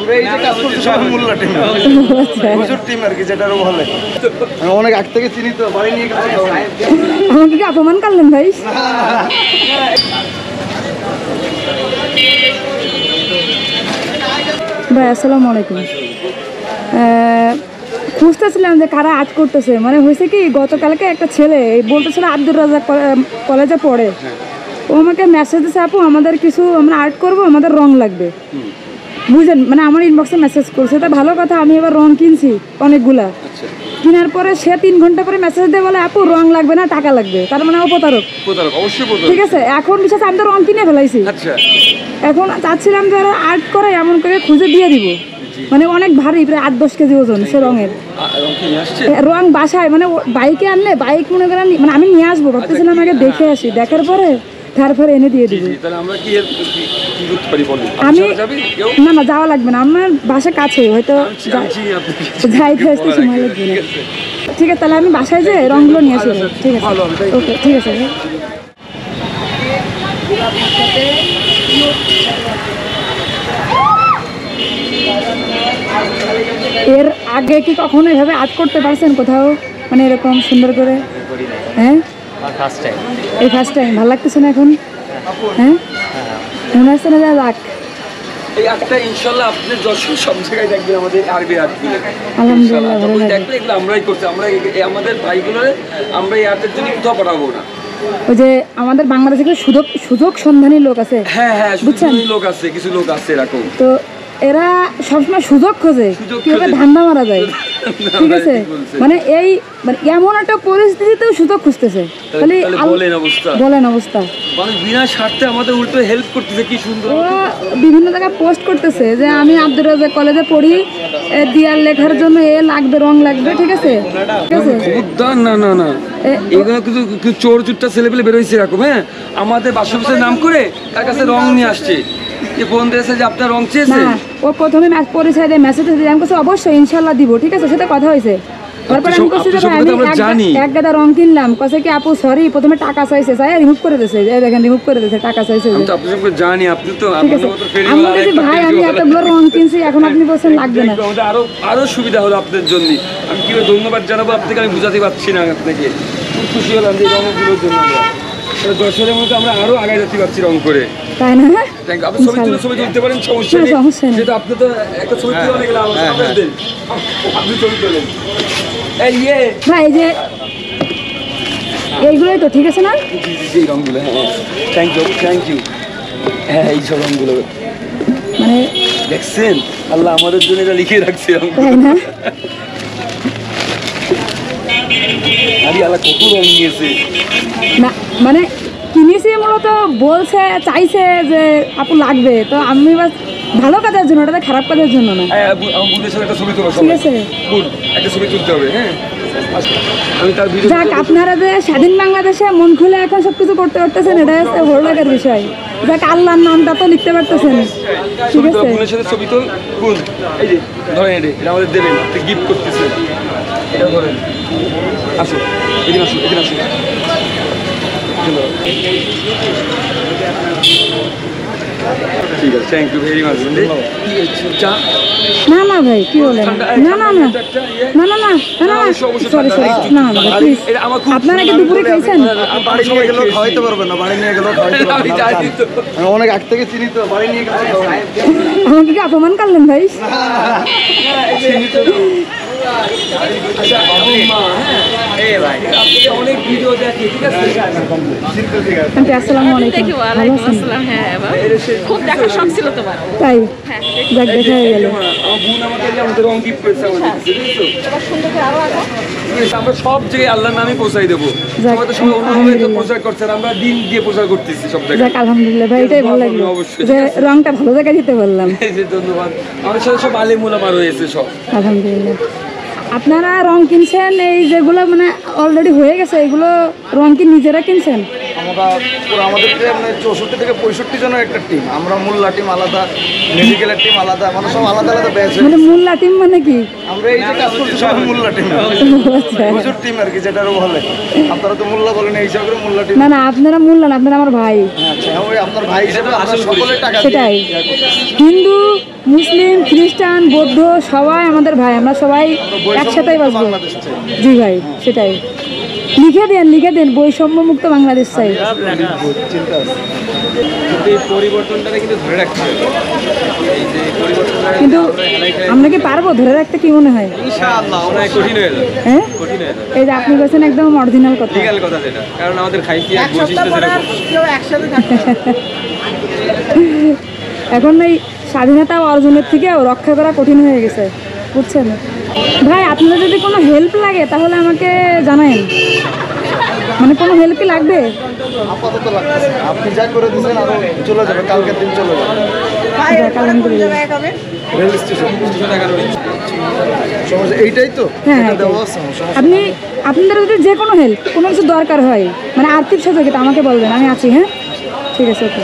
আমরা এই যে কাজ করছি সবাই মোল্লা টিম, হুজুর টিম আর কি, যেটারও বলে। অনেক আগ থেকে চিনি তো, বাড়ি নিয়ে গেছি। আমাকে কি অপমান করলেন ভাই? ভাই আসসালামু আলাইকুম। খুঁজতেছিলাম যে কারা আর্ট করতেছে। মানে হয়েছে কি, গতকালকে একটা ছেলে বলতেছিল আব্দুর রাজাক কলেজে পড়ে, ও আমাকে মেসেজ দিচ্ছে, আপু আমাদের কিছু আমরা আর্ট করবো, আমাদের রং লাগবে, বুঝলেন? মানে আমার ইনবক্সে মেসেজ করছে। তা ভালো কথা, আমি এবার রং কিনছি অনেকগুলা। কেনার পরে সে 3 ঘন্টা পরে মেসেজ দিয়ে বলে আপু রং লাগবে না, টাকা লাগবে। তার মানে ও প্রতারক। ঠিক আছে, এখন বিশেষ আমি তো রং কিনে ফেলাইছি। এখন চাচ্ছিলাম যে আর্ট করে এমন করে খুঁজে দিয়ে দিব। মানে অনেক ভারী, প্রায় 8-10 কেজি ওজন সে রঙের। রং বাসায় মানে বাইকে আনলে, বাইক মনে করেন মানে আমি নিয়ে আসবো ভাবতেছিলাম, আগে দেখে আসি, দেখার পরে তারপরে এনে দিয়ে দিব। আমি না না যাওয়া লাগবে না, আমার বাসা কাছে, হয়তো যাইতে আসতে সময় লাগবে না। ঠিক আছে, তাহলে আমি বাসায় যে রংগুলো নিয়ে আসি। ঠিক আছে, ওকে, ঠিক আছে। এর আগে কি কখনো এভাবে আর্ট করতে পারছেন কোথাও, মানে এরকম সুন্দর করে? হ্যাঁ, এই ফার্স্ট টাইম। ভালো লাগতেছে না এখন? হ্যাঁ, মনে হচ্ছে না? যাক, এই আর্টটা ইনশাআল্লাহ আপনি যশোর সব জায়গায় দেখবেন, আমাদের আরবি আর্টগুলো আলহামদুলিল্লাহ ভালো লাগে। দেখলে এগুলো আমরাই করছি, আমরা আমাদের ভাইগুলো আমরা এই আর্টের জন্য কোথাও পাঠাবো না। ওই যে আমাদের বাংলাদেশে সুযোগ সন্ধানী লোক আছে, হ্যাঁ হ্যাঁ, বুঝছেন? লোক আছে, কিছু লোক আছে এরকম, তো এরা সবসময় সুযোগ খোঁজে কিভাবে ধান্দা মারা যায়। ঠিক আছে, মানে এই মানে এমন একটা পরিস্থিতিতেও সুযোগ খুঁজতেছে। তাহলে বলেন অবস্থা, মানে বিনা স্বার্থে আমাদের উল্টো হেল্প করতেছে, কি সুন্দর। ওরা বিভিন্ন জায়গায় পোস্ট করতেছে যে আমি আব্দুর রাজাক কলেজে পড়ি, দিয়ার লেখার জন্য এ লাগবে, রং লাগবে। ঠিক আছে, ঠিক আছে। না না না, এগুলো কিছু চোর চুট্টা ছেলেপেলে বেরোইছে এরকম। হ্যাঁ, আমাদের বাসা নাম করে তার কাছে রং নিয়ে আসছে, যে ফোন দিয়েছে যে আপনার রং চেয়েছে। ও প্রথমে পরিচয় দিয়ে মেসেজ দিয়ে আমি বলছি অবশ্যই ইনশাল্লাহ দিব। ঠিক আছে, সেটা কথা হয়েছে। তারপরে আমি বলছি আমি এক গাদা রং কিনলাম, কছে কি আপু সরি, প্রথমে টাকা চাইছে, চাই রিমুভ করে দিয়েছে, দেখেন রিমুভ করে দিয়েছে, টাকা চাইছে। জানি আপনি তো ভাই আমি এতগুলো রং কিনছি, এখন আপনি বলছেন লাগবে না। আরো সুবিধা হলো আপনার জন্য। আমি কি ধন্যবাদ জানাবো আপনাকে, আমি বুঝাতে পারছি না আপনাকে। খুব খুশি হলাম যে রঙগুলোর জন্য যশোরের মধ্যে আমরা আরো আগে যেতে পারছি রং করে, তাই না? আপনি ছবি তুলতে পারেন, সমস্যা নেই। যেহেতু আপনি তো একটা ছবি তুলে অনেক আপনি ছবি তোলেন। ভাই যে এইগুলোই তো ঠিক আছে না? জি রঙগুলো, হ্যাঁ থ্যাংক ইউ। হ্যাঁ, এই সব রঙগুলো মানে দেখছেন, আল্লাহ আমাদের জন্য এটা লিখে রাখছে, তাই না? আরে আল্লাহ কত রং নিয়েছে না, মানে কিনেছি মূলত বলছে, চাইছে যে আপু লাগবে, তো আমি বাস ভালো কাজের জন্য, ওটাতে খারাপ কাজের জন্য না। একটা ছবি তোলা, ঠিক আছে, একটা ছবি তুলতে হবে। হ্যাঁ, যাক, আপনারা যে স্বাধীন বাংলাদেশে মন খুলে এখন সবকিছু করতে পারতেছেন, এটা হচ্ছে ভালো লাগার বিষয়। যাক, আল্লাহর নামটা তো লিখতে পারতেছেন। ঠিক আছে, ছবি তো এই যে ধরেন, এটা আমাদের দেবেন, গিফট করতেছেন, এটা ধরেন। আসো এখানে, আসো এখানে, আসো। ঠিক আছে, থ্যাংক ইউ ভেরি মাচ। না না ভাই, কি বলেন? না না না না না না না, সরি সরি, না না প্লিজ। আপনারা কি দুপুরে খাইছেন? বাড়ি নিয়ে গেলেও খাওয়াইতে পারবে না, বাড়ি নিয়ে গেলেও খাওয়াইতে পারবে না। অনেক আগ থেকে চিনি তো, বাড়ি নিয়ে গেলে আমাকে কি অপমান করলেন ভাই? অনেক ভিডিও দেখি, ঠিক আছে। আসসালামু আলাইকুম। ভালো আছেন? খুব দেখার শখ ছিল তোমার, তাই? যাক, দেখা হয়ে গেল। আমরা সব জায়গায় আল্লাহর নামে পৌঁছাই দেবো। সবাই তো সবাই অন্যভাবে তো প্রচার করছে, আমরা দিন দিয়ে প্রচার করতেছি সব জায়গায়। যাক, আলহামদুলিল্লাহ ভাই, এটাই ভালো লাগলো যে রংটা ভালো জায়গায় দিতে পারলাম। ধন্যবাদ। আমাদের সাথে সব আলেম ওলামা রয়েছে সব, আলহামদুলিল্লাহ। আপনারা রং কিনছেন, এই যেগুলো মানে অলরেডি হয়ে গেছে, এগুলো রং কি নিজেরা কিনছেন? আমাদেরকে মানে 64 থেকে 65 জনের একটা টিম। আমরা মোল্লা টিম আলাদা, মেডিকেলের টিম আলাদা, মানে সব আলাদা আলাদা ব্যাচ। মানে মোল্লা টিম মানে কি? আমরা এই যে কাজ করছি সবাই মোল্লা টিম, হুজুর টিম আর কি, যেটারও বলে। আপনারা তো মোল্লা বলেন, এই হিসাবে মোল্লা টিম। না না, আপনারা মোল্লা না, আপনারা আমার ভাই। আচ্ছা, ওই আপনার ভাই হিসেবে আমরা সকলে টাকা সেটাই। হিন্দু, মুসলিম, খ্রিস্টান বৌদ্ধ সবাই আমাদের ভাই, আমরা সবাই একসাথেই বাঁচবো। বাংলাদেশ চাই। জি ভাই, সেটাই লিখে দেন বৈষম্য মুক্ত বাংলাদেশ চাই। চিন্তা আছে। কিন্তু এই পরিবর্তনটাকে কিন্তু ধরে রাখতে হবে। এই যে পরিবর্তনটা কিন্তু আমরা কি পারবো ধরে রাখতে, কি মনে হয়? ইনশাআল্লাহ অনেক কঠিন হয়ে যাবে, হ্যাঁ, কঠিন হয়ে যাবে। এই যে আপনি বলছেন একদম অরিজিনাল কথা। লিগ্যাল কথা যেটা, কারণ আমাদের খাইসিয়াত বৈশিষ্ট্য যেরকম। এখন এই স্বাধীনতা অর্জনের থেকেও রক্ষা করা কঠিন হয়ে গেছে, বুঝছেন ভাই? আপনার যদি কোনো হেল্প লাগে তাহলে আমাকে জানায়েন, মানে কোনো হেল্প কি লাগবে? আপাতত লাগতেছে না। আপনি যা করে দিয়েছেন আরো চলে যাবে, কালকের দিন চলে যাবে। যাক, আলহামদুলিল্লাহ। রেল স্টেশন সমস্যা এইটাই তো, হ্যাঁ, এটা হ্যাঁ, দেওয়া আছে, সমস্যা নেই। আপনি আপনাদের যদি যে কোনো হেল্প, কোনো কিছু দরকার হয়, মানে আর্থিক সহযোগিতা আমাকে বলবেন, আমি আছি। হ্যাঁ, ঠিক আছে, ওকে।